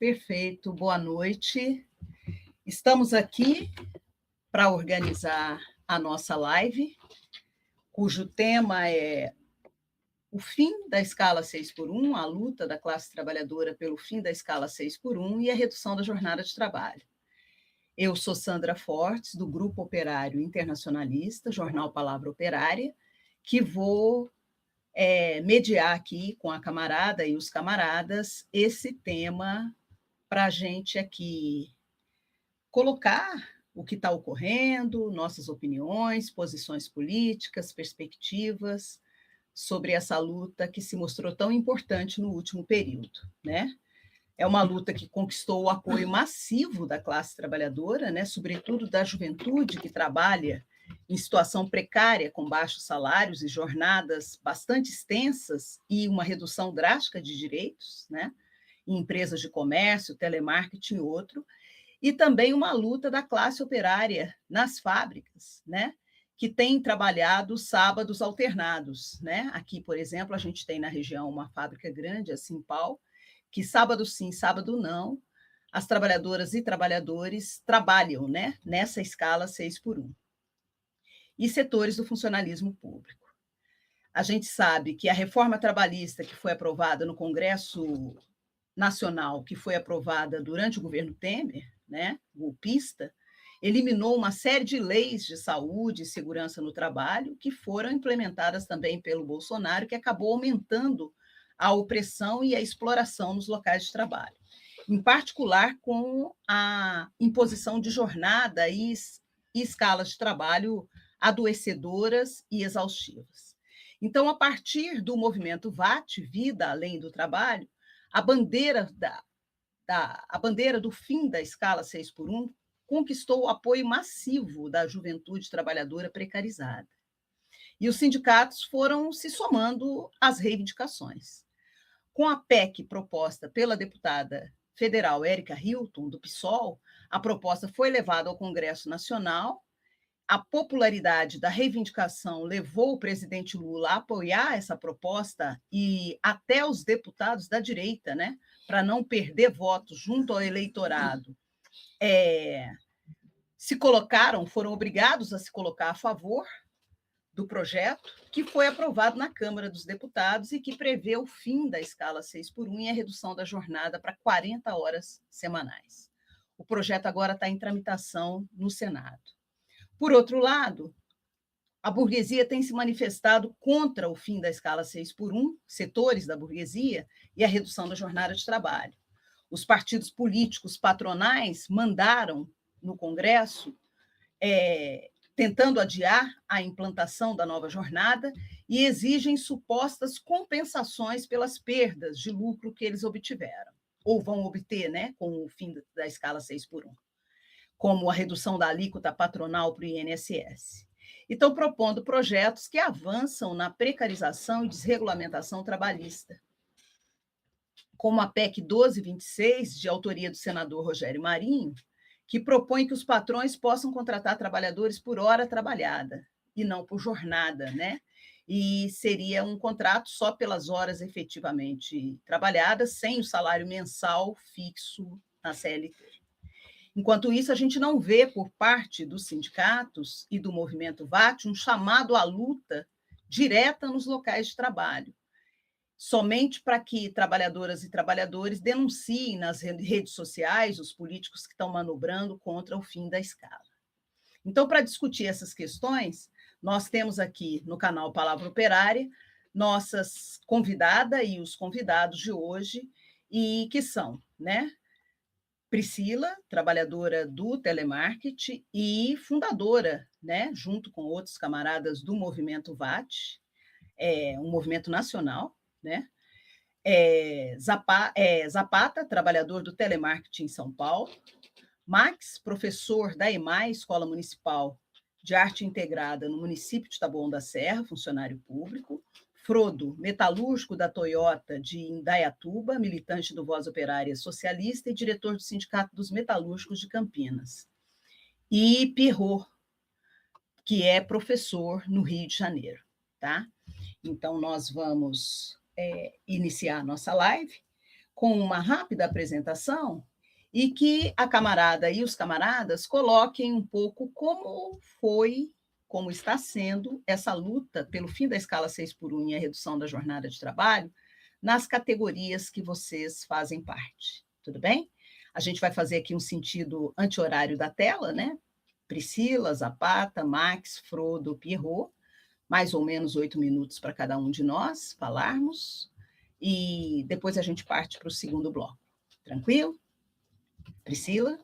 Perfeito, boa noite. Estamos aqui para organizar a nossa live, cujo tema é o fim da escala 6 por 1, a luta da classe trabalhadora pelo fim da escala 6 por 1 e a redução da jornada de trabalho. Eu sou Sandra Fortes, do Grupo Operário Internacionalista, Jornal Palavra Operária, que vou mediar aqui com a camarada e os camaradas esse tema para a gente aqui colocar o que está ocorrendo, nossas opiniões, posições políticas, perspectivas sobre essa luta que se mostrou tão importante no último período, né? É uma luta que conquistou o apoio massivo da classe trabalhadora, né? Sobretudo da juventude que trabalha em situação precária, com baixos salários e jornadas bastante extensas e uma redução drástica de direitos, né? Em empresas de comércio, telemarketing e outro, e também uma luta da classe operária nas fábricas, né? Que tem trabalhado sábados alternados, né? Aqui, por exemplo, a gente tem na região uma fábrica grande, a Simpal, que sábado sim, sábado não, as trabalhadoras e trabalhadores trabalham, né? Nessa escala 6 por 1. E setores do funcionalismo público. A gente sabe que a reforma trabalhista que foi aprovada no Congresso Nacional, que foi aprovada durante o governo Temer, né, golpista, eliminou uma série de leis de saúde e segurança no trabalho que foram implementadas também pelo Bolsonaro, que acabou aumentando a opressão e a exploração nos locais de trabalho, em particular com a imposição de jornada e escalas de trabalho adoecedoras e exaustivas. Então, a partir do movimento VAT, Vida Além do Trabalho, a bandeira do fim da escala 6 por 1 conquistou o apoio massivo da juventude trabalhadora precarizada. E os sindicatos foram se somando às reivindicações. Com a PEC proposta pela deputada federal Érica Hilton, do PSOL, a proposta foi levada ao Congresso Nacional. A popularidade da reivindicação levou o presidente Lula a apoiar essa proposta e até os deputados da direita, né, para não perder votos junto ao eleitorado, foram obrigados a se colocar a favor do projeto, que foi aprovado na Câmara dos Deputados e que prevê o fim da escala 6 por 1 e a redução da jornada para 40 horas semanais. O projeto agora está em tramitação no Senado. Por outro lado, a burguesia tem se manifestado contra o fim da escala 6 por 1, setores da burguesia, e a redução da jornada de trabalho. Os partidos políticos patronais mandaram no Congresso, tentando adiar a implantação da nova jornada e exigem supostas compensações pelas perdas de lucro que eles obtiveram, ou vão obter, né, com o fim da escala 6 por 1. Como a redução da alíquota patronal para o INSS. E estão propondo projetos que avançam na precarização e desregulamentação trabalhista, como a PEC 1226, de autoria do senador Rogério Marinho, que propõe que os patrões possam contratar trabalhadores por hora trabalhada, e não por jornada, né? E seria um contrato só pelas horas efetivamente trabalhadas, sem o salário mensal fixo na CLT. Enquanto isso, a gente não vê, por parte dos sindicatos e do movimento VAT, um chamado à luta direta nos locais de trabalho, somente para que trabalhadoras e trabalhadores denunciem nas redes sociais os políticos que estão manobrando contra o fim da escala. Então, para discutir essas questões, nós temos aqui no canal Palavra Operária nossas convidada e os convidados de hoje, e que são, né, Priscila, trabalhadora do telemarketing e fundadora, né, junto com outros camaradas do movimento VAT, um movimento nacional, né? Zapata, trabalhador do telemarketing em São Paulo. Max, professor da EMAI, Escola Municipal de Arte Integrada no município de Taboão da Serra, funcionário público. Frodo, metalúrgico da Toyota de Indaiatuba, militante do Voz Operária Socialista e diretor do Sindicato dos Metalúrgicos de Campinas. E Pirro, que é professor no Rio de Janeiro. Tá? Então, nós vamos iniciar a nossa live com uma rápida apresentação e que a camarada e os camaradas coloquem um pouco como está sendo essa luta pelo fim da escala 6 por 1 e a redução da jornada de trabalho nas categorias que vocês fazem parte. Tudo bem? A gente vai fazer aqui um sentido anti-horário da tela, né? Priscila, Zapata, Max, Frodo, Pierrot, mais ou menos 8 minutos para cada um de nós falarmos, e depois a gente parte para o segundo bloco. Tranquilo? Priscila?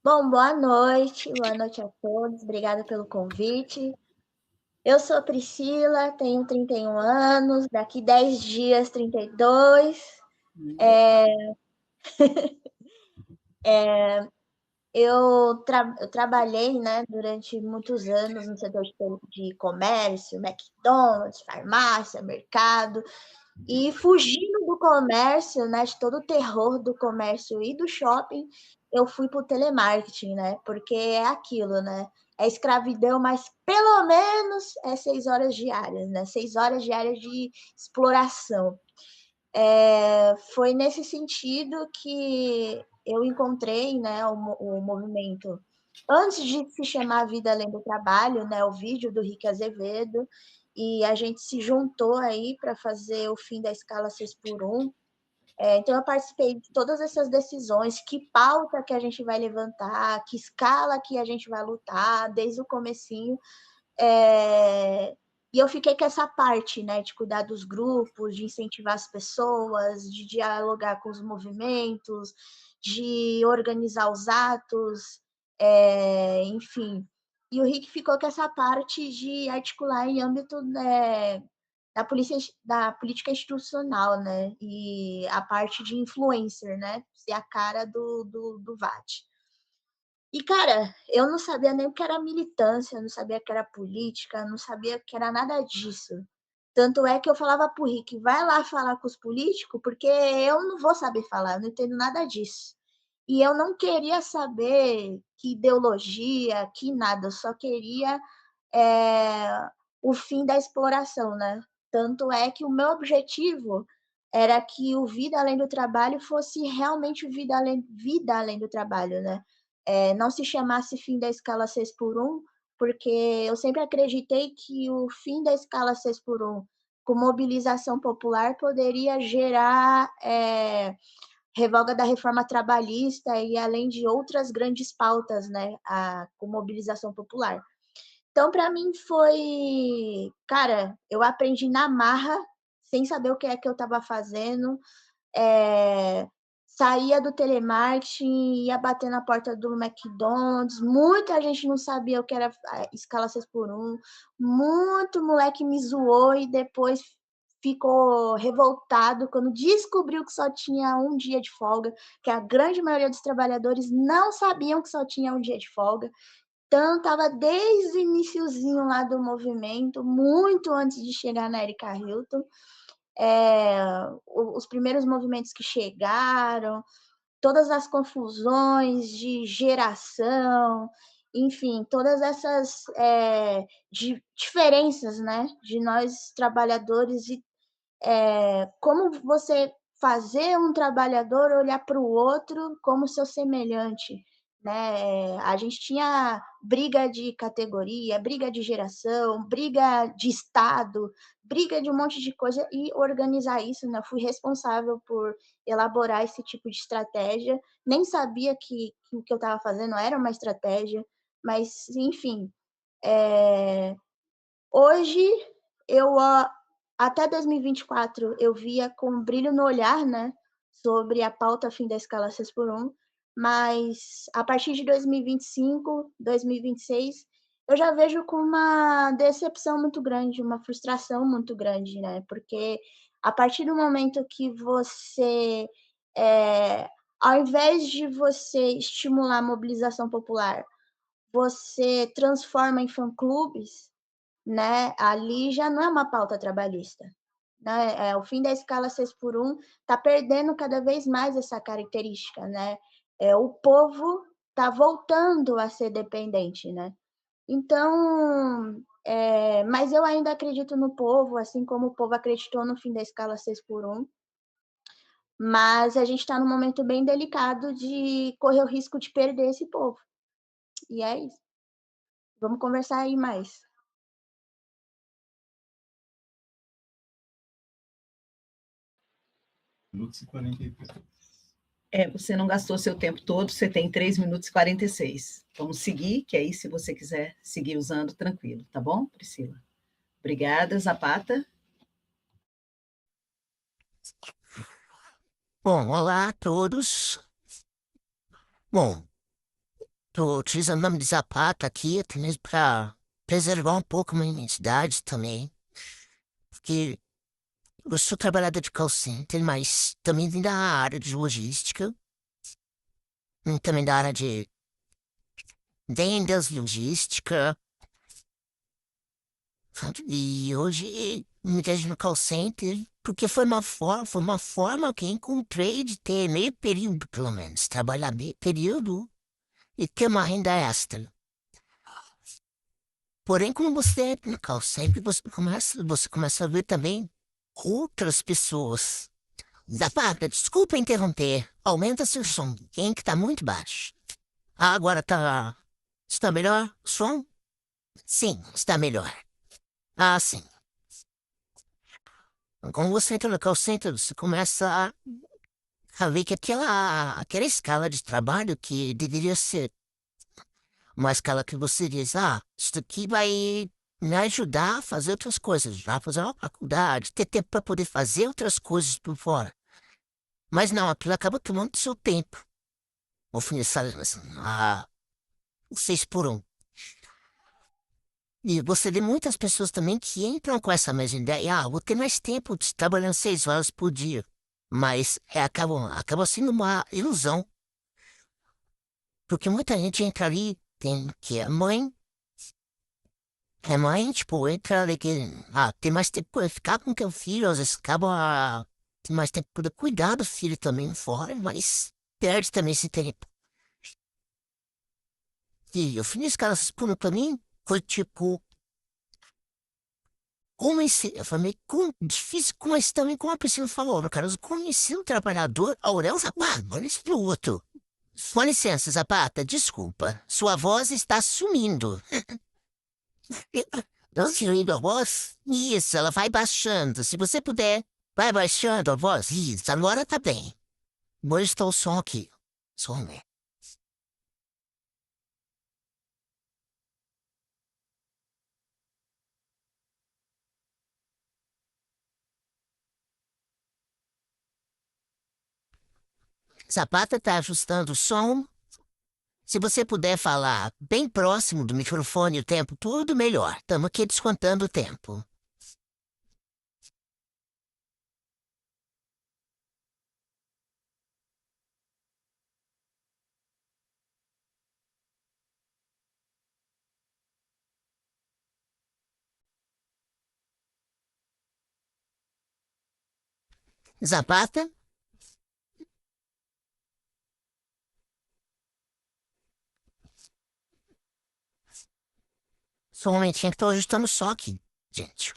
Bom, boa noite a todos, obrigada pelo convite. Eu sou a Priscila, tenho 31 anos, daqui 10 dias, 32. Eu trabalhei, né, durante muitos anos no setor de comércio, McDonald's, farmácia, mercado, e fugindo do comércio, né, de todo o terror do comércio e do shopping, eu fui para o telemarketing, né, porque é aquilo, né, é escravidão, mas pelo menos é 6 horas diárias, né, 6 horas diárias de exploração. Foi nesse sentido que eu encontrei, né, o movimento, antes de se chamar Vida Além do Trabalho, né, o vídeo do Rick Azevedo, e a gente se juntou aí para fazer o fim da escala 6 por 1. Então, eu participei de todas essas decisões, que pauta que a gente vai levantar, que escala que a gente vai lutar, desde o comecinho. E eu fiquei com essa parte, né, de cuidar dos grupos, de incentivar as pessoas, de dialogar com os movimentos, de organizar os atos, enfim. E o Rick ficou com essa parte de articular em âmbito, né, da política institucional, né, e a parte de influencer, né, ser a cara do VAT. E, cara, eu não sabia nem o que era militância, não sabia o que era política, não sabia o que era nada disso. Tanto é que eu falava pro Rick, vai lá falar com os políticos, porque eu não vou saber falar, eu não entendo nada disso. E eu não queria saber que ideologia, que nada, eu só queria o fim da exploração, né? Tanto é que o meu objetivo era que o Vida Além do Trabalho fosse realmente vida além do trabalho, né? Não se chamasse fim da escala 6 por 1, porque eu sempre acreditei que o fim da escala 6 por 1, com mobilização popular, poderia gerar revoga da reforma trabalhista e além de outras grandes pautas, né, com mobilização popular. Então, para mim foi, cara, eu aprendi na marra, sem saber o que é que eu estava fazendo, saía do telemarketing, ia bater na porta do McDonald's, muita gente não sabia o que era a escala 6 por 1, muito moleque me zoou e depois ficou revoltado quando descobriu que só tinha um dia de folga, que a grande maioria dos trabalhadores não sabiam que só tinha um dia de folga. Então, estava desde o iniciozinho lá do movimento, muito antes de chegar na Erika Hilton, os primeiros movimentos que chegaram, todas as confusões de geração, enfim, todas essas diferenças, né, de nós trabalhadores e como você fazer um trabalhador olhar para o outro como seu semelhante, né? A gente tinha briga de categoria, briga de geração, briga de estado, briga de um monte de coisa e organizar isso, né? Fui responsável por elaborar esse tipo de estratégia. Nem sabia que o que eu estava fazendo era uma estratégia, mas enfim. Hoje eu até 2024 eu via com um brilho no olhar, né, sobre a pauta fim da escala 6 por 1, mas a partir de 2025, 2026, eu já vejo com uma decepção muito grande, uma frustração muito grande, né, porque a partir do momento que você, ao invés de você estimular a mobilização popular, você transforma em fã-clubes, né, ali já não é uma pauta trabalhista, né, o fim da escala 6 por 1 está perdendo cada vez mais essa característica, né, o povo está voltando a ser dependente, né. Então, Mas eu ainda acredito no povo, assim como o povo acreditou no fim da escala 6x1. Mas a gente está num momento bem delicado de correr o risco de perder esse povo. E é isso. Vamos conversar aí mais. Minutos e 43. Você não gastou seu tempo todo, você tem 3 minutos e 46. Vamos seguir, que aí, se você quiser seguir usando, tranquilo, tá bom, Priscila? Obrigada, Zapata. Bom, olá a todos. Bom, tô utilizando o nome de Zapata aqui até mesmo para preservar um pouco a minha identidade também. Porque eu sou trabalhador de call center, mas também vim da área de logística. E também da área de vendas, logística. Sabe? E hoje me vejo no call center porque foi uma forma que eu encontrei de ter meio período, pelo menos. Trabalhar meio período e ter uma renda extra. Porém, como você é no call center, você começa a ver também outras pessoas. Zapata, desculpa interromper. Aumenta seu som. Quem que tá muito baixo? Ah, agora tá. Está melhor? O som? Sim, está melhor. Ah, sim. Quando você entra no call center, você começa a ver que aquela escala de trabalho que deveria ser uma escala que você diz, isso aqui vai me ajudar a fazer outras coisas, já fazer uma faculdade, ter tempo para poder fazer outras coisas por fora. Mas não, aquilo acaba tomando seu tempo. Oferecendo assim, o 6x1. E você vê muitas pessoas também que entram com essa mesma ideia, vou ter mais tempo de trabalhando 6 horas por dia. Mas acaba sendo uma ilusão. Porque muita gente entra ali, tem que é mãe, tipo, entra ali que, tem mais tempo pra ficar com o teu filho, às vezes acaba, tem mais tempo pra cuidar do filho também fora, mas perde também esse tempo. E eu fiz cara expondo pra mim, foi tipo, eu falei, difícil, mas também como a Priscila falou, meu cara, eu conheci um trabalhador, Aurel Zapata, olha isso pro outro. Com licença, Zapata, desculpa, sua voz está sumindo. Não ouvindo a voz? Isso, ela vai baixando. Se você puder, vai baixando a voz. Isso, agora tá bem. Agora está o som aqui. Som, né? Zapata tá ajustando o som. Se você puder falar bem próximo do microfone o tempo todo, melhor. Estamos aqui descontando o tempo. Zapata? Só um momentinho que estou ajustando só aqui, gente.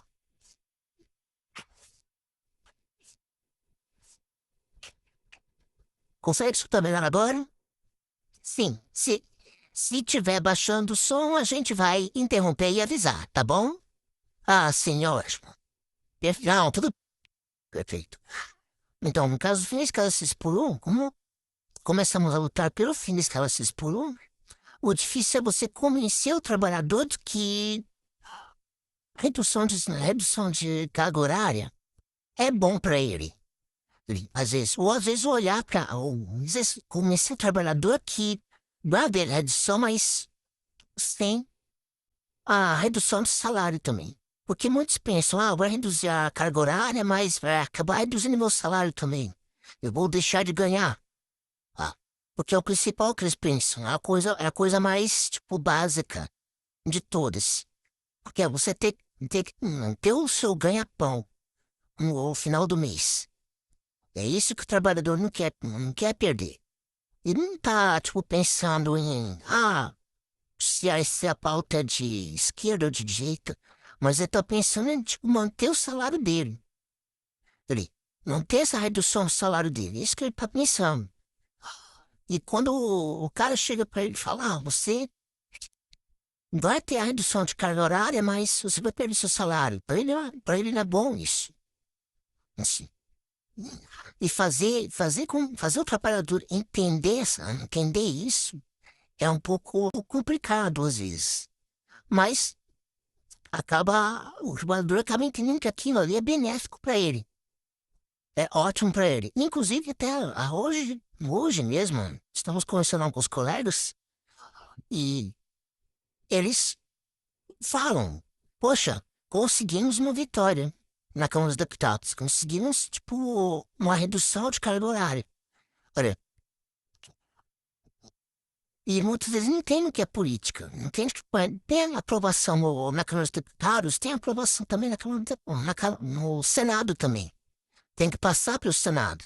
Consegue escutar melhor agora? Sim, se tiver baixando o som, a gente vai interromper e avisar, tá bom? Ah, sim, ótimo. Não, tudo perfeito. Então, no caso do fim da escala 6x1, como começamos a lutar pelo fim da escala 6x1, o difícil é você convencer o trabalhador de que redução de carga horária é bom para ele. Às vezes olhar para, às vezes convencer o trabalhador que vai haver redução, mas sem a redução de salário também. Porque muitos pensam, vai reduzir a carga horária, mas vai acabar reduzindo meu salário também. Eu vou deixar de ganhar. Porque é o principal que eles pensam, é a coisa mais, tipo, básica de todas. Porque é você ter que manter o seu ganha-pão no final do mês. É isso que o trabalhador não quer perder. Ele não tá, tipo, pensando em, se essa é a pauta de esquerda ou de direita, mas eu tô pensando em tipo, manter o salário dele. Ele manter essa redução do salário dele. É isso que ele tá pensando. E quando o cara chega pra ele e fala, você vai ter a redução de carga horária, mas você vai perder seu salário. Pra ele não é bom isso. Assim. E fazer o trabalhador entender isso é um pouco complicado às vezes. Mas o trabalhador acaba entendendo que aquilo ali é benéfico para ele. É ótimo para ele. Inclusive, até hoje mesmo, estamos conversando com os colegas e eles falam: Poxa, conseguimos uma vitória na Câmara dos Deputados. Conseguimos, tipo, uma redução de carga horária. Olha, e muitas vezes não entendem o que é política. Não entendem que tem aprovação na Câmara dos Deputados, tem aprovação também no Senado também. Tem que passar pelo Senado.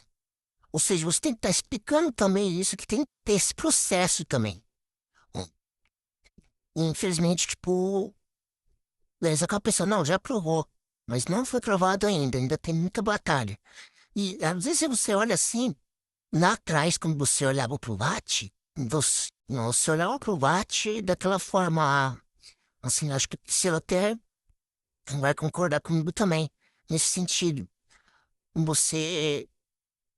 Ou seja, você tem que estar explicando também isso, que tem que ter esse processo também. E, infelizmente, tipo, eles acabam pensando, não, já aprovou. Mas não foi aprovado ainda tem muita batalha. E às vezes você olha assim, lá atrás, quando você olhava pro VAT, você olhava pro VAT daquela forma, assim, acho que você até vai concordar comigo também, nesse sentido. Você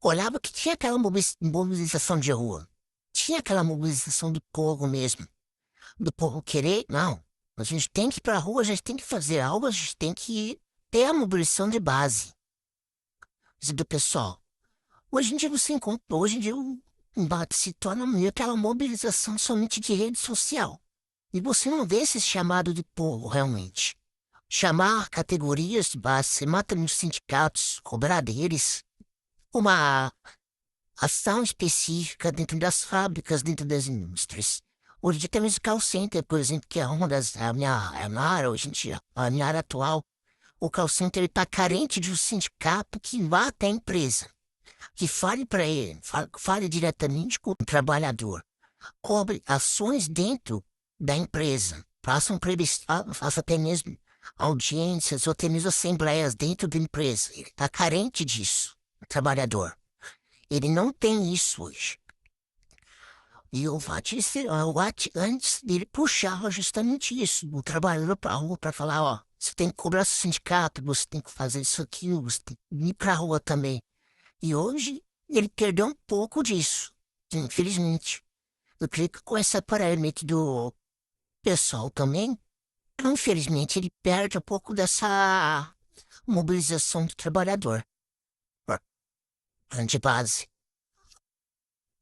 olhava que tinha aquela mobilização de rua. Tinha aquela mobilização do povo mesmo. Do povo querer, não. A gente tem que ir pra rua, a gente tem que fazer algo, a gente tem que ter a mobilização de base do pessoal. Hoje em dia você encontra, hoje em dia o embate se torna meio aquela mobilização somente de rede social. E você não vê esse chamado de povo, realmente. Chamar categorias de base, se mata nos sindicatos, cobrar deles uma ação específica dentro das fábricas, dentro das indústrias. Hoje em dia temos o call center, por exemplo, que é uma das, a minha área hoje em dia, a minha área atual. O call center está carente de um sindicato que vá até a empresa, que fale para ele, fale diretamente com o trabalhador, cobre ações dentro da empresa, faça até mesmo audiências ou até mesmo assembleias dentro da empresa. Ele está carente disso, o trabalhador. Ele não tem isso hoje. E o VAT antes dele puxava justamente isso, o trabalhador para a rua para falar, ó, você tem que cobrar seu sindicato, você tem que fazer isso aqui, você tem que ir para a rua também. E hoje ele perdeu um pouco disso, infelizmente. Eu creio que com esse aparelhamento do pessoal também, infelizmente ele perde um pouco dessa mobilização do trabalhador, de base.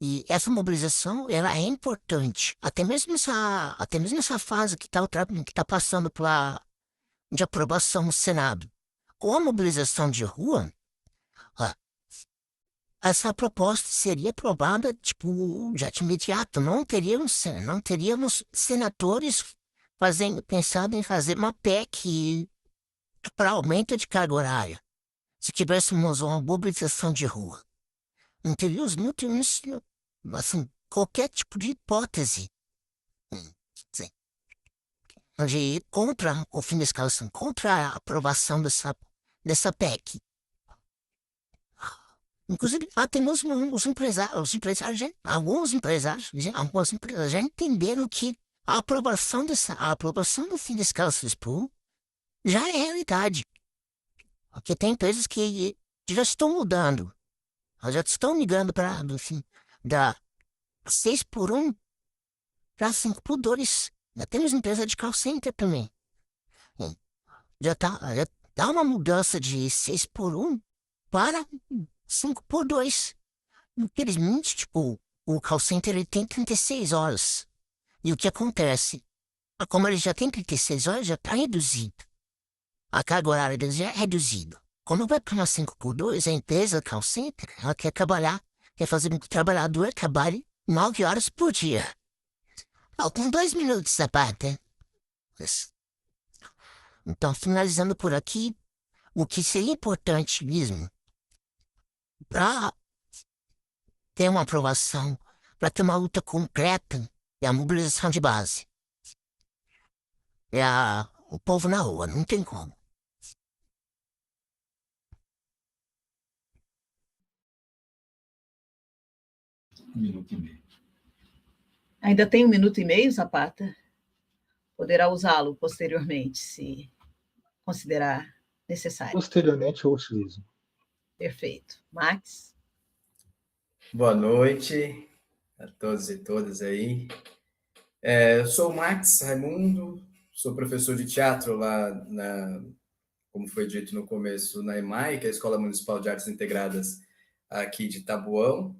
E essa mobilização, ela é importante, até mesmo essa fase que tá passando de aprovação no Senado. Com a mobilização de rua, ó, essa proposta seria aprovada, tipo, já de imediato. Não teríamos senadores pensando em fazer uma PEC para aumento de carga horária, se tivéssemos uma mobilização de rua. Não teríamos, assim, qualquer tipo de hipótese sim, de ir contra o fim da escalação, contra a aprovação dessa PEC. Inclusive, até mesmo alguns empresários já entenderam que a aprovação do fim da escalação já é realidade. Porque tem empresas que já estão mudando. Elas já estão migrando para, enfim, da 6x1 para 5x2. Já temos empresa de call center também. Já tá uma mudança de 6x1 para 5x2. Infelizmente, tipo, o call center ele tem 36 horas. E o que acontece? Como ele já tem 36 horas, já está reduzido. A carga horária deles já é reduzida. Quando vai para uma 5x2, a empresa call center, ela quer fazer com que o trabalhador trabalhe 9 horas por dia. Faltam 2 minutos, Zapata. Então, finalizando por aqui, o que seria importante mesmo para ter uma aprovação, para ter uma luta concreta, é a mobilização de base. é o povo na rua, não tem como. Um minuto e meio. Ainda tem 1 minuto e meio, Zapata? Poderá usá-lo posteriormente, se considerar necessário. Posteriormente eu utilizo. Perfeito. Max? Boa noite a todos e todas aí. Eu sou o Max Raimundo, sou professor de teatro lá como foi dito no começo, na EMAI, que é a Escola Municipal de Artes Integradas aqui de Taboão.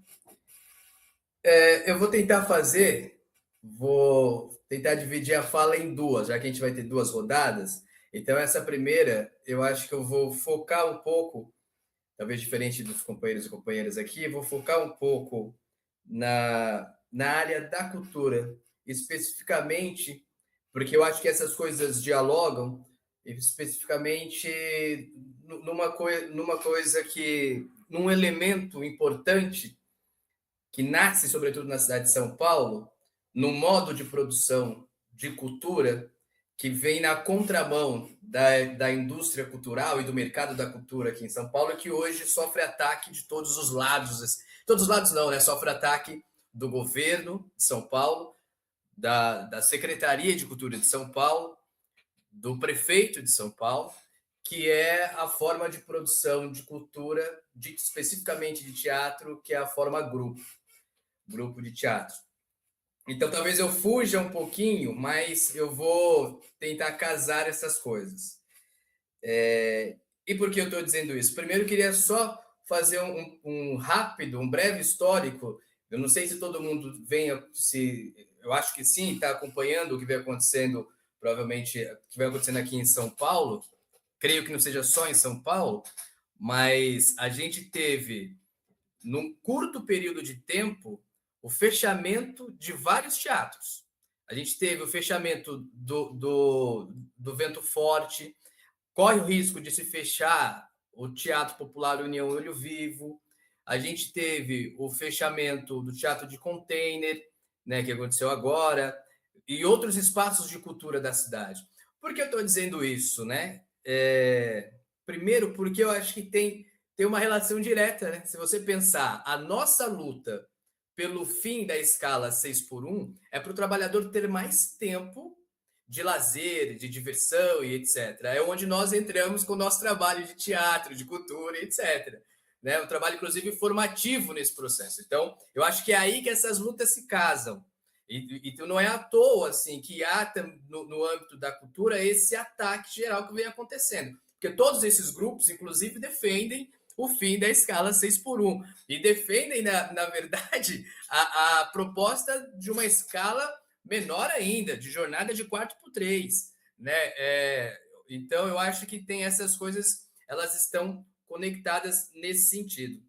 Eu vou tentar dividir a fala em duas, já que a gente vai ter 2 rodadas. Então, essa primeira, eu acho que eu vou focar um pouco, talvez diferente dos companheiros e companheiras aqui, vou focar um pouco na área da cultura, especificamente, porque eu acho que essas coisas dialogam, especificamente num elemento importante que nasce, sobretudo, na cidade de São Paulo, no modo de produção de cultura que vem na contramão da indústria cultural e do mercado da cultura aqui em São Paulo, que hoje sofre ataque de todos os lados. Todos os lados não, né? Sofre ataque do governo de São Paulo, da Secretaria de Cultura de São Paulo, do prefeito de São Paulo, que é a forma de produção de cultura, especificamente de teatro, que é a forma grupo de teatro. Então, talvez eu fuja um pouquinho, mas eu vou tentar casar essas coisas. E por que eu estou dizendo isso? Primeiro, eu queria só fazer um breve histórico. Eu não sei se todo mundo eu acho que sim, está acompanhando o que vem acontecendo, provavelmente, o que vai acontecendo aqui em São Paulo. Creio que não seja só em São Paulo, mas a gente teve, num curto período de tempo, o fechamento de vários teatros. A gente teve o fechamento do Vento Forte, corre o risco de se fechar o Teatro Popular União Olho Vivo. A gente teve o fechamento do Teatro de Container, né, que aconteceu agora, e outros espaços de cultura da cidade. Por que eu estou dizendo isso, né? Primeiro, porque eu acho que tem uma relação direta, né? Se você pensar, a nossa luta pelo fim da escala 6x1 é para o trabalhador ter mais tempo de lazer, de diversão e etc. É onde nós entramos com o nosso trabalho de teatro, de cultura, etc. Né? Um trabalho, inclusive, formativo nesse processo. Então, eu acho que é aí que essas lutas se casam. E não é à toa assim, que há, no âmbito da cultura, esse ataque geral que vem acontecendo. Porque todos esses grupos, inclusive, defendem o fim da escala 6x1. E defendem, na verdade, a proposta de uma escala menor ainda, de jornada de 4x3. Né? Então, eu acho que tem essas coisas, elas estão conectadas nesse sentido.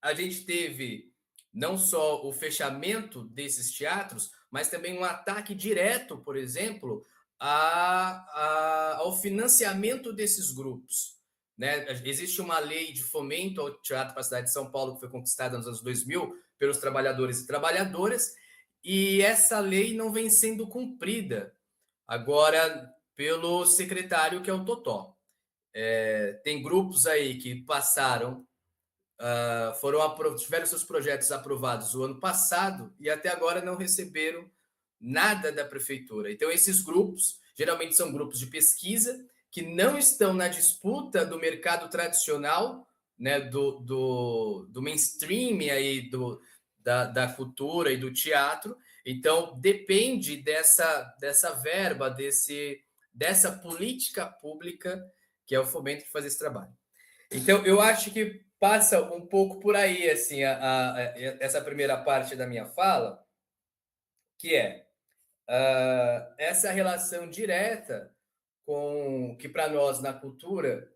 A gente teve não só o fechamento desses teatros, mas também um ataque direto, por exemplo, ao financiamento desses grupos. Né? Existe uma lei de fomento ao teatro para a cidade de São Paulo, que foi conquistada nos anos 2000 pelos trabalhadores e trabalhadoras, e essa lei não vem sendo cumprida agora pelo secretário, que é o Totó. Tem grupos aí que passaram, tiveram seus projetos aprovados o ano passado e até agora não receberam nada da prefeitura. Então, esses grupos, geralmente são grupos de pesquisa, que não estão na disputa do mercado tradicional, né, do mainstream aí, da cultura e do teatro. Então, depende dessa verba, dessa política pública, que é o fomento que faz esse trabalho. Então, eu acho que passa um pouco por aí, assim, essa primeira parte da minha fala, que é essa relação direta que para nós na cultura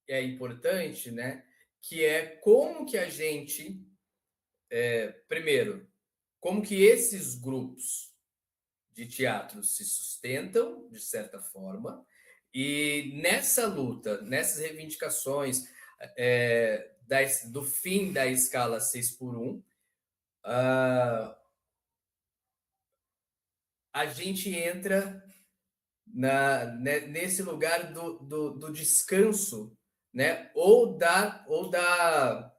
é importante, né? Que é como que a gente, primeiro, como que esses grupos de teatro se sustentam, de certa forma, e nessa luta, nessas reivindicações do fim da escala 6x1, a gente entra nesse lugar do descanso, né? Ou da,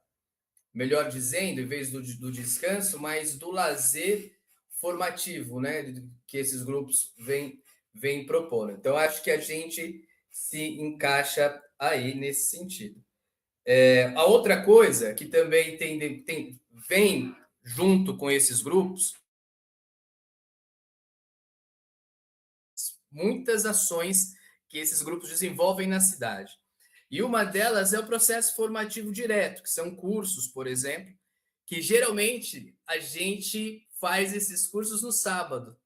melhor dizendo, em vez do descanso, mas do lazer formativo, né? Que esses grupos vêm propondo. Então, acho que a gente se encaixa aí nesse sentido. A outra coisa que também vem junto com esses grupos, muitas ações que esses grupos desenvolvem na cidade. E uma delas é o processo formativo direto, que são cursos, por exemplo, que geralmente a gente faz esses cursos no sábado,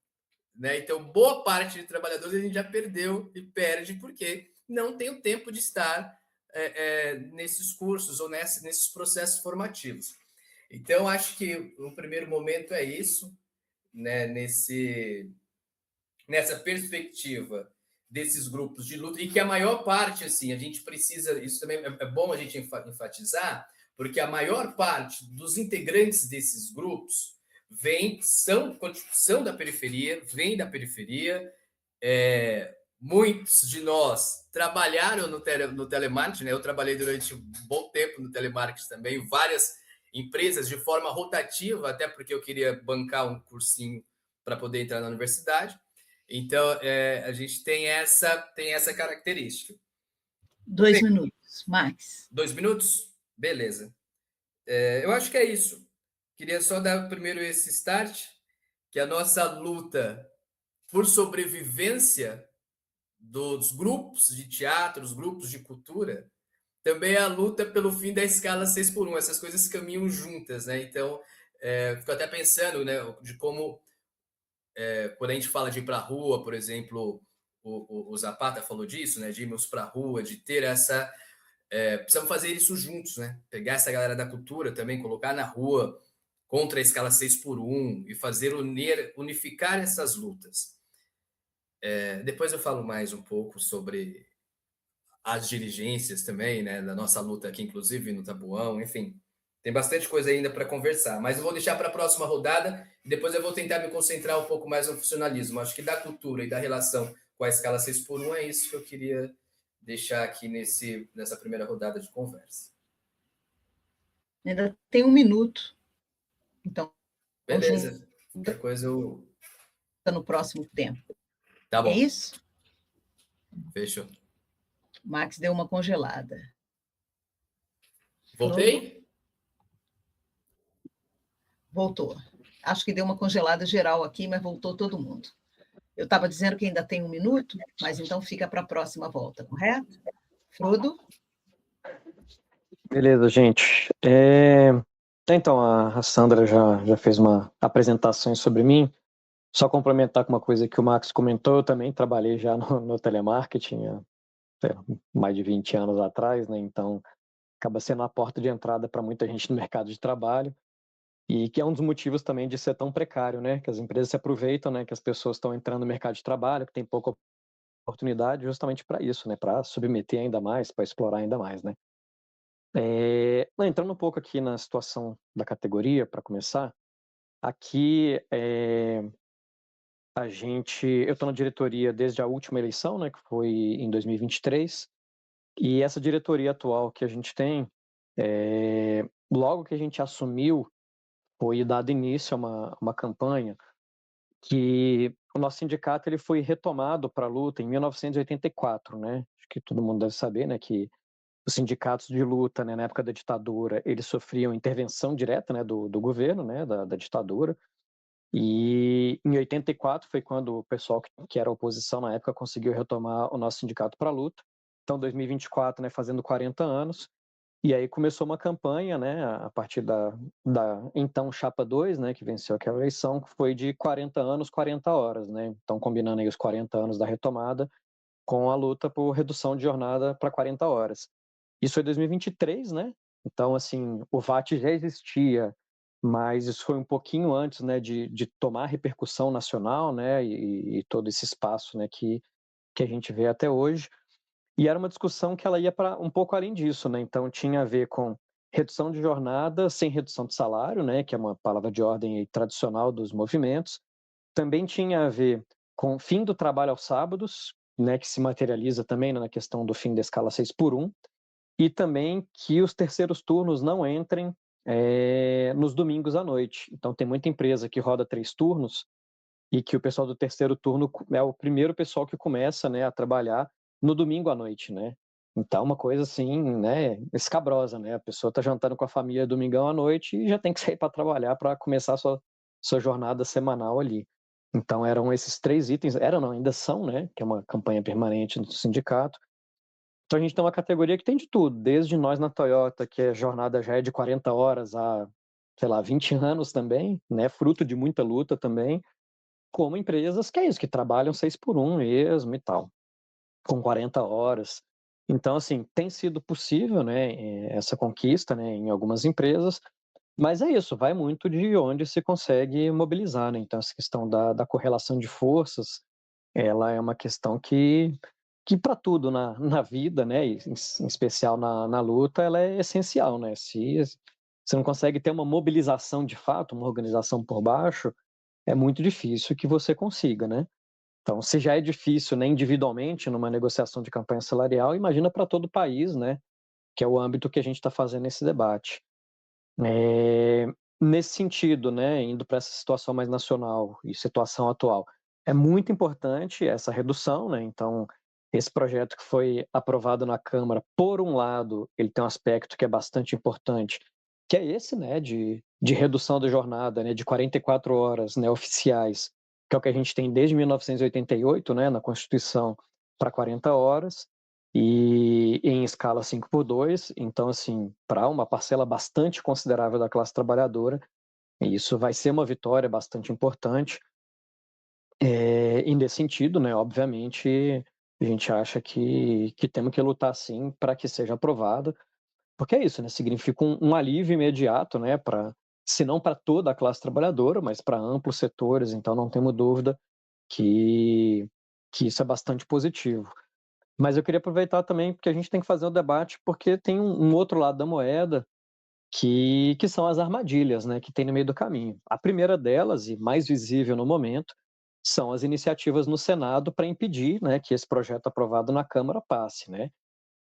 né? Então, boa parte de trabalhadores a gente já perdeu e perde porque não tem o tempo de estar nesses cursos ou nesses processos formativos. Então, acho que no primeiro momento é isso, né? Nessa perspectiva desses grupos de luta, e que a maior parte, assim, a gente precisa, isso também é bom a gente enfatizar, porque a maior parte dos integrantes desses grupos são da periferia, vêm da periferia, muitos de nós trabalharam no telemarketing, né? Eu trabalhei durante um bom tempo no telemarketing também, várias empresas de forma rotativa, até porque eu queria bancar um cursinho para poder entrar na universidade. Então, a gente tem essa característica. 2 minutos, Max. 2 minutos? Beleza. Eu acho que é isso. Queria só dar primeiro esse start, que a nossa luta por sobrevivência dos grupos de teatro, os grupos de cultura, também é a luta pelo fim da escala 6x1. Essas coisas caminham juntas, né? Então, fico até pensando, né, de como, quando a gente fala de ir para a rua, por exemplo, o Zapata falou disso, né, de irmos para a rua, de ter essa... precisamos fazer isso juntos, né? Pegar essa galera da cultura também, colocar na rua contra a escala 6x1 e fazer unificar essas lutas. Depois eu falo mais um pouco sobre as dirigências também, né, da nossa luta aqui, inclusive no Tabuão, enfim. Tem bastante coisa ainda para conversar, mas eu vou deixar para a próxima rodada e depois eu vou tentar me concentrar um pouco mais no funcionalismo. Acho que da cultura e da relação com a escala 6x1 é isso que eu queria deixar aqui nessa primeira rodada de conversa. Ainda tem 1 minuto. Então, beleza. Qualquer coisa eu... no próximo tempo. Tá bom. É isso? Fechou. Max deu uma congelada. Voltei? Voltou. Acho que deu uma congelada geral aqui, mas voltou todo mundo. Eu estava dizendo que ainda tem 1 minuto, mas então fica para a próxima volta, correto? Frodo? Beleza, gente. Então, a Sandra já fez uma apresentação sobre mim. Só complementar com uma coisa que o Max comentou, eu também trabalhei já no telemarketing há mais de 20 anos atrás, né? Então, acaba sendo a porta de entrada para muita gente no mercado de trabalho e que é um dos motivos também de ser tão precário, né? Que as empresas se aproveitam, né? Que as pessoas estão entrando no mercado de trabalho, que tem pouca oportunidade justamente para isso, né? Para submeter ainda mais, para explorar ainda mais, né? Entrando um pouco aqui na situação da categoria, para começar, aqui eu estou na diretoria desde a última eleição, né, que foi em 2023, e essa diretoria atual que a gente tem, logo que a gente assumiu, foi dado início a uma campanha que o nosso sindicato ele foi retomado para a luta em 1984, né? Acho que todo mundo deve saber, né, que os sindicatos de luta, né, na época da ditadura, eles sofriam intervenção direta, né, do governo, né, da ditadura. E em 84 foi quando o pessoal que era oposição na época conseguiu retomar o nosso sindicato para a luta. Então, 2024, né, fazendo 40 anos. E aí começou uma campanha, né, a partir da então Chapa 2, né, que venceu aquela eleição, que foi de 40 anos, 40 horas, né? Então, combinando aí os 40 anos da retomada com a luta por redução de jornada para 40 horas. Isso foi 2023, né? Então, assim, o VAT já existia, mas isso foi um pouquinho antes, né, de tomar repercussão nacional, né, e todo esse espaço, né, que a gente vê até hoje. E era uma discussão que ela ia para um pouco além disso, né? Então, tinha a ver com redução de jornada sem redução de salário, né, que é uma palavra de ordem aí tradicional dos movimentos. Também tinha a ver com o fim do trabalho aos sábados, né, que se materializa também na questão do fim da escala 6x1, e também que os terceiros turnos não entrem nos domingos à noite. Então, tem muita empresa que roda 3 turnos e que o pessoal do terceiro turno é o primeiro pessoal que começa, né, a trabalhar no domingo à noite, né? Então, uma coisa assim, né, escabrosa, né? A pessoa está jantando com a família domingão à noite e já tem que sair para trabalhar para começar a sua jornada semanal ali. Então, eram esses 3 itens, eram não, ainda são, né, que é uma campanha permanente do sindicato. Então, a gente tem uma categoria que tem de tudo, desde nós na Toyota, que a jornada já é de 40 horas há, sei lá, 20 anos também, né, fruto de muita luta também, como empresas que é isso, que trabalham 6x1 mesmo e tal, com 40 horas. Então, assim, tem sido possível, né, essa conquista, né, em algumas empresas, mas é isso, vai muito de onde se consegue mobilizar, né? Então, essa questão da correlação de forças, ela é uma questão que para tudo na vida, né, e em especial na luta, ela é essencial, né? Se você não consegue ter uma mobilização de fato, uma organização por baixo, é muito difícil que você consiga, né? Então, se já é difícil, né, individualmente, numa negociação de campanha salarial, imagina para todo o país, né, que é o âmbito que a gente está fazendo esse debate. Nesse sentido, né, indo para essa situação mais nacional e situação atual, é muito importante essa redução, né? Então, esse projeto que foi aprovado na Câmara, por um lado, ele tem um aspecto que é bastante importante, que é esse, né, de redução da jornada, né, de 44 horas, né, oficiais, que é o que a gente tem desde 1988, né, na Constituição, para 40 horas, e em escala 5x2, então, assim, para uma parcela bastante considerável da classe trabalhadora, isso vai ser uma vitória bastante importante. E nesse sentido, né, obviamente, a gente acha que temos que lutar, sim, para que seja aprovado, porque é isso, né, significa um alívio imediato, né, se não para toda a classe trabalhadora, mas para amplos setores, então não temos dúvida que isso é bastante positivo. Mas eu queria aproveitar também, porque a gente tem que fazer o debate, porque tem um outro lado da moeda, que são as armadilhas, né, que tem no meio do caminho. A primeira delas, e mais visível no momento, são as iniciativas no Senado para impedir, né, que esse projeto aprovado na Câmara passe, né.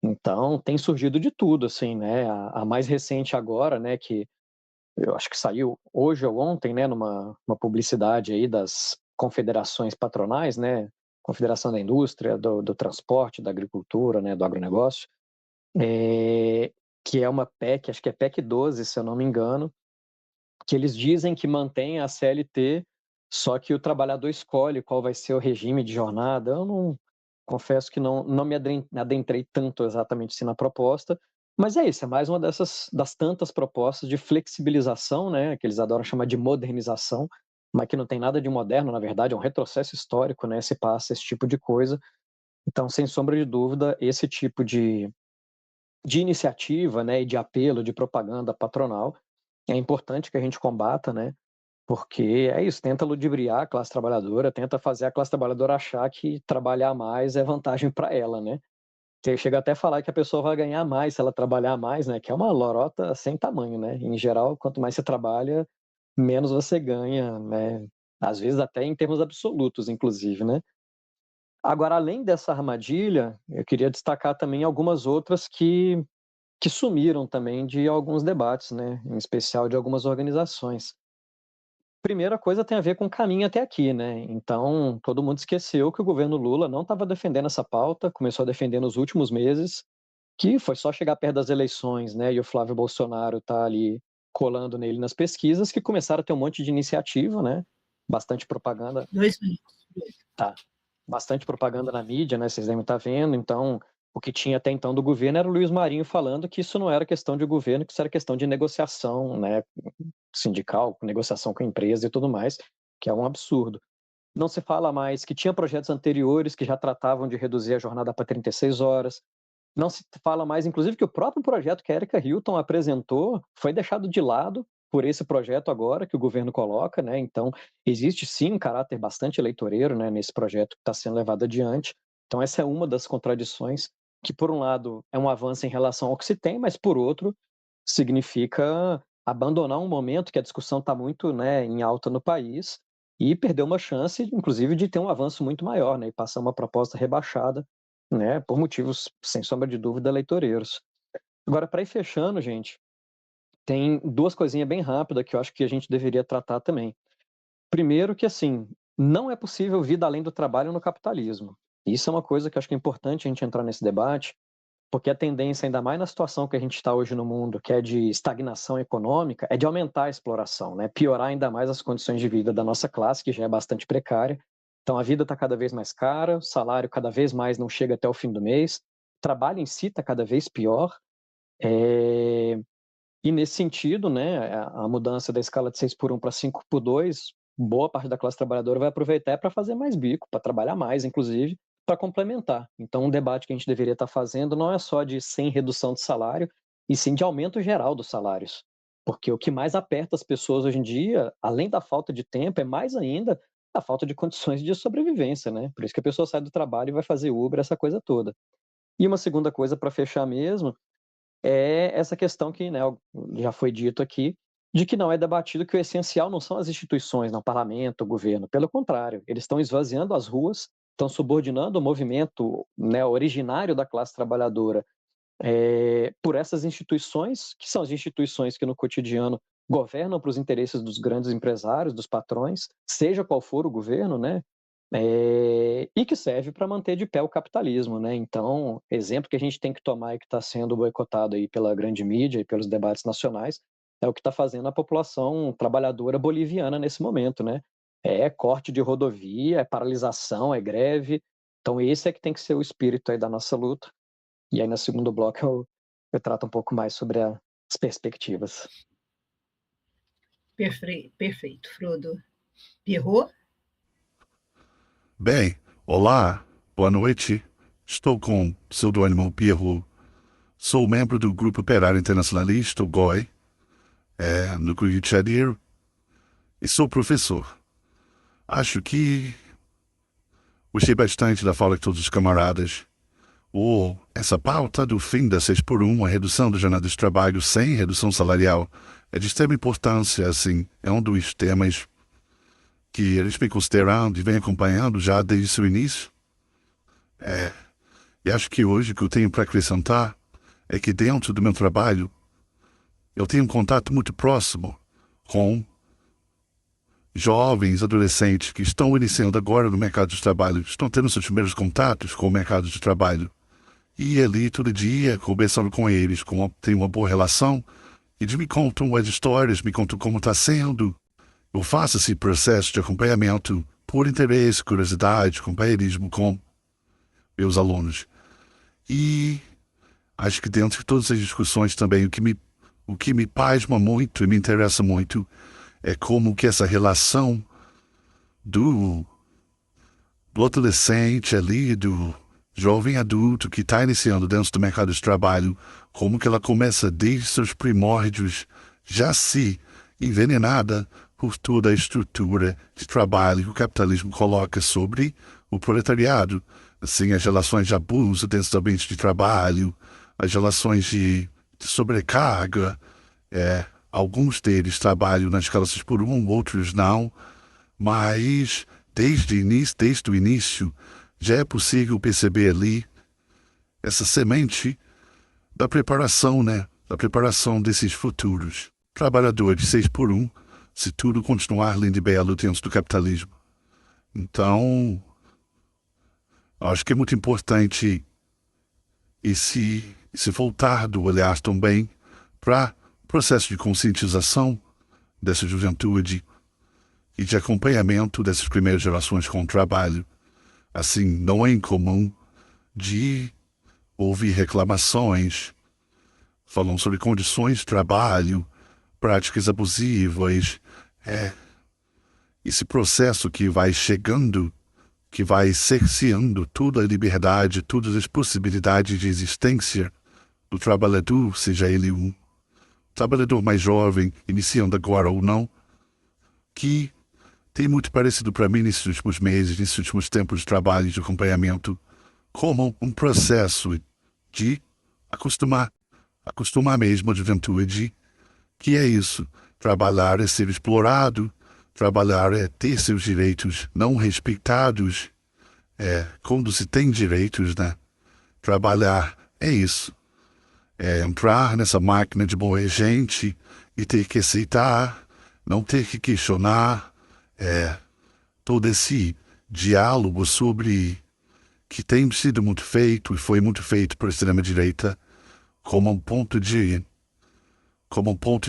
Então, tem surgido de tudo, assim, né, a mais recente agora, né, que eu acho que saiu hoje ou ontem, né, numa publicidade aí das confederações patronais, né, Confederação da Indústria, do Transporte, da Agricultura, né, do Agronegócio, que é uma PEC, acho que é PEC 12, se eu não me engano, que eles dizem que mantém a CLT, só que o trabalhador escolhe qual vai ser o regime de jornada. Eu não confesso que não me adentrei tanto exatamente assim na proposta, mas é isso, é mais uma das tantas propostas de flexibilização, né, que eles adoram chamar de modernização, mas que não tem nada de moderno, na verdade, é um retrocesso histórico, né, se passa esse tipo de coisa. Então, sem sombra de dúvida, esse tipo de iniciativa, né, e de apelo, de propaganda patronal, é importante que a gente combata, né, porque é isso, tenta ludibriar a classe trabalhadora, tenta fazer a classe trabalhadora achar que trabalhar mais é vantagem para ela, né. Você chega até a falar que a pessoa vai ganhar mais se ela trabalhar mais, né, que é uma lorota sem tamanho, né. Em geral, quanto mais você trabalha, menos você ganha, né, às vezes até em termos absolutos, inclusive, né. Agora, além dessa armadilha, eu queria destacar também algumas outras que sumiram também de alguns debates, né, em especial de algumas organizações. Primeira coisa tem a ver com o caminho até aqui, né, então todo mundo esqueceu que o governo Lula não estava defendendo essa pauta, começou a defender nos últimos meses, que foi só chegar perto das eleições, né, e o Flávio Bolsonaro tá ali colando nele nas pesquisas, que começaram a ter um monte de iniciativa, né, bastante propaganda. 2 minutos. Tá. Bastante propaganda na mídia, né, vocês devem estar vendo, então, o que tinha até então do governo era o Luiz Marinho falando que isso não era questão de governo, que isso era questão de negociação, né, sindical, negociação com a empresa e tudo mais, que é um absurdo. Não se fala mais que tinha projetos anteriores que já tratavam de reduzir a jornada para 36 horas, não se fala mais, inclusive, que o próprio projeto que a Erika Hilton apresentou foi deixado de lado por esse projeto agora que o governo coloca, né? Então, existe sim um caráter bastante eleitoreiro, né, nesse projeto que está sendo levado adiante. Então, essa é uma das contradições que, por um lado, é um avanço em relação ao que se tem, mas, por outro, significa abandonar um momento que a discussão está muito, né, em alta no país e perdeu uma chance, inclusive, de ter um avanço muito maior, né, e passar uma proposta rebaixada, né, por motivos, sem sombra de dúvida, eleitoreiros. Agora, para ir fechando, gente, tem duas coisinhas bem rápidas que eu acho que a gente deveria tratar também. Primeiro que, assim, não é possível vida além do trabalho no capitalismo. Isso é uma coisa que eu acho que é importante a gente entrar nesse debate, porque a tendência, ainda mais na situação que a gente está hoje no mundo, que é de estagnação econômica, é de aumentar a exploração, né? Piorar ainda mais as condições de vida da nossa classe, que já é bastante precária. Então, a vida está cada vez mais cara, o salário cada vez mais não chega até o fim do mês, o trabalho em si está cada vez pior. E nesse sentido, né, a mudança da escala de 6x1 para 5x2, boa parte da classe trabalhadora vai aproveitar para fazer mais bico, para trabalhar mais, inclusive, para complementar. Então, um debate que a gente deveria estar fazendo não é só de sem redução de salário, e sim de aumento geral dos salários. Porque o que mais aperta as pessoas hoje em dia, além da falta de tempo, é mais ainda a falta de condições de sobrevivência, né? Por isso que a pessoa sai do trabalho e vai fazer Uber, essa coisa toda. E uma segunda coisa para fechar mesmo, é essa questão que, né, já foi dito aqui, de que não é debatido que o essencial não são as instituições, não, o parlamento, o governo. Pelo contrário, eles estão esvaziando as ruas, estão subordinando o movimento, né, originário da classe trabalhadora por essas instituições, que são as instituições que no cotidiano governam para os interesses dos grandes empresários, dos patrões, seja qual for o governo, né? E que serve para manter de pé o capitalismo, né? Então, exemplo que a gente tem que tomar e que está sendo boicotado aí pela grande mídia e pelos debates nacionais é o que está fazendo a população trabalhadora boliviana nesse momento, né? É corte de rodovia, é paralisação, é greve. Então, esse é que tem que ser o espírito aí da nossa luta. E aí, no segundo bloco, eu trato um pouco mais sobre as perspectivas. Perfeito, Frodo. Pierrot? Bem, olá, boa noite. Estou com pseudônimo Pierrot. Sou membro do Grupo Operário Internacionalista, o GOI, no Rio de Janeiro, e sou professor. Acho que gostei bastante da fala de todos os camaradas. Essa pauta do fim da 6x1, a redução da jornada de trabalho sem redução salarial, é de extrema importância, assim, é um dos temas que eles vêm considerando e vêm acompanhando já desde o seu início. E acho que hoje o que eu tenho para acrescentar é que dentro do meu trabalho eu tenho um contato muito próximo com jovens, adolescentes que estão iniciando agora no mercado de trabalho, estão tendo seus primeiros contatos com o mercado de trabalho. E ali todo dia, conversando com eles, tenho uma boa relação, e eles me contam as histórias, me contam como está sendo. Eu faço esse processo de acompanhamento por interesse, curiosidade, companheirismo com meus alunos. E acho que dentro de todas as discussões também, o que me pasma muito e me interessa muito é como que essa relação do adolescente ali, do jovem adulto que está iniciando dentro do mercado de trabalho, como que ela começa desde seus primórdios já se envenenada por toda a estrutura de trabalho que o capitalismo coloca sobre o proletariado. Assim, as relações de abuso dentro do ambiente de trabalho, as relações de sobrecarga, alguns deles trabalham na escala 6x1, outros não, mas desde o início já é possível perceber ali essa semente da preparação, né? Da preparação desses futuros trabalhadores de 6x1, se tudo continuar lindo e belo dentro do capitalismo. Então, acho que é muito importante esse voltado olhar também para o processo de conscientização dessa juventude e de acompanhamento dessas primeiras gerações com o trabalho. Assim, não é incomum de ouvir reclamações falando sobre condições de trabalho, práticas abusivas, esse processo que vai chegando, que vai cerceando toda a liberdade, todas as possibilidades de existência do trabalhador, seja ele um trabalhador mais jovem, iniciando agora ou não, que tem muito parecido para mim nesses últimos meses, nesses últimos tempos de trabalho e de acompanhamento, como um processo de acostumar mesmo a juventude, que é isso, trabalhar é ser explorado, trabalhar é ter seus direitos não respeitados. Quando se tem direitos, né? Trabalhar é isso. É entrar nessa máquina de moer gente e ter que aceitar, não ter que questionar. Todo esse diálogo sobre que tem sido muito feito e foi muito feito por extrema-direita como um ponto de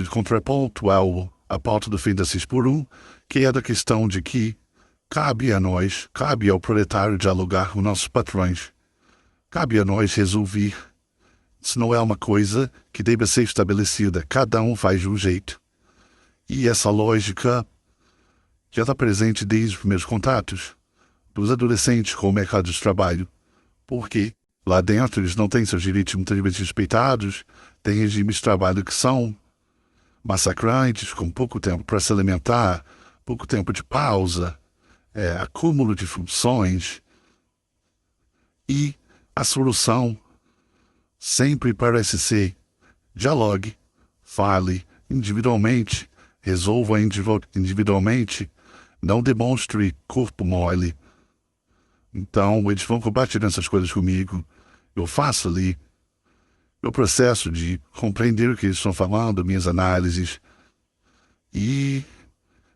contraponto à pauta do fim da 6x1, que é da questão de que cabe a nós, cabe ao proletário dialogar com nossos patrões. Cabe a nós resolver. Isso não é uma coisa que deva ser estabelecida. Cada um faz de um jeito. E essa lógica já está presente desde os primeiros contatos dos adolescentes com o mercado de trabalho. Porque lá dentro eles não têm seus direitos muitas vezes respeitados, têm regimes de trabalho que são massacrantes, com pouco tempo para se alimentar, pouco tempo de pausa, acúmulo de funções. E a solução sempre parece ser: dialogue, fale individualmente, resolva individualmente, não demonstre corpo mole. Então, eles vão compartilhando essas coisas comigo, eu faço ali meu processo de compreender o que eles estão falando, minhas análises, e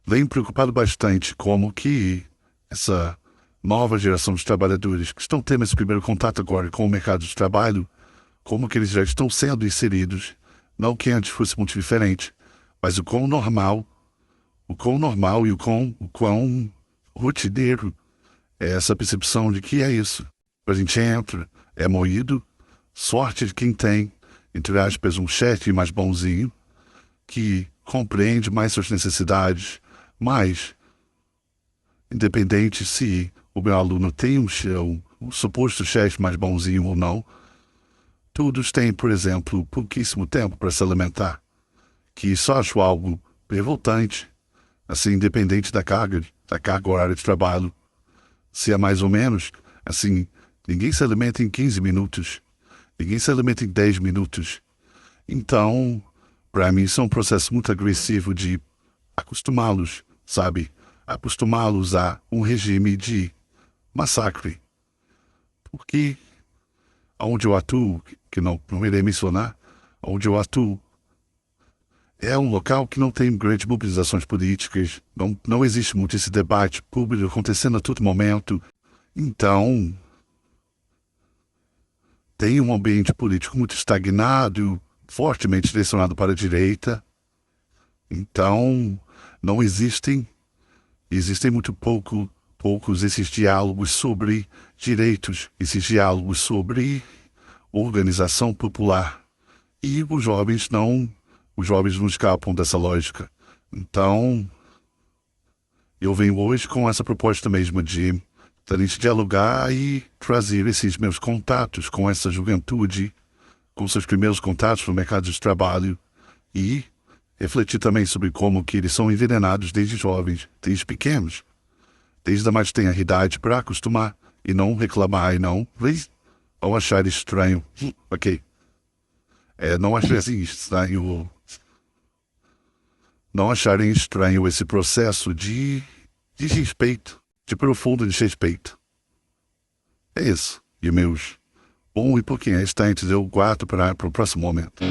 venho preocupado bastante como que essa nova geração de trabalhadores que estão tendo esse primeiro contato agora com o mercado de trabalho, como que eles já estão sendo inseridos, não que antes fosse muito diferente, mas o quão normal e o quão rotineiro é essa percepção de que é isso. A gente entra, é moído, sorte de quem tem, entre aspas, um chefe mais bonzinho, que compreende mais suas necessidades, mas, independente se o meu aluno tem um suposto chefe mais bonzinho ou não, todos têm, por exemplo, pouquíssimo tempo para se alimentar, que isso acho algo revoltante, assim, independente da carga horária de trabalho. Se é mais ou menos, assim, ninguém se alimenta em 15 minutos, ninguém se alimenta em 10 minutos. Então, para mim, isso é um processo muito agressivo de acostumá-los, sabe? Acostumá-los a um regime de massacre. Porque onde eu atuo, que não irei mencionar, onde eu atuo, é um local que não tem grandes mobilizações políticas, não existe muito esse debate público acontecendo a todo momento. Então, tem um ambiente político muito estagnado, fortemente direcionado para a direita. Então, não existem muito poucos esses diálogos sobre direitos, esses diálogos sobre organização popular. E os jovens não escapam dessa lógica. Então, eu venho hoje com essa proposta mesmo de a gente dialogar e trazer esses meus contatos com essa juventude, com seus primeiros contatos no mercado de trabalho, e refletir também sobre como que eles são envenenados desde jovens, desde pequenos, desde a mais tenra idade, para acostumar e não reclamar e não ou achar estranho. Ok. Não acharem estranho. Não acharem estranho esse processo de desrespeito, de profundo desrespeito. É isso. E meus 1 e pouquinho restantes eu guardo para o próximo momento.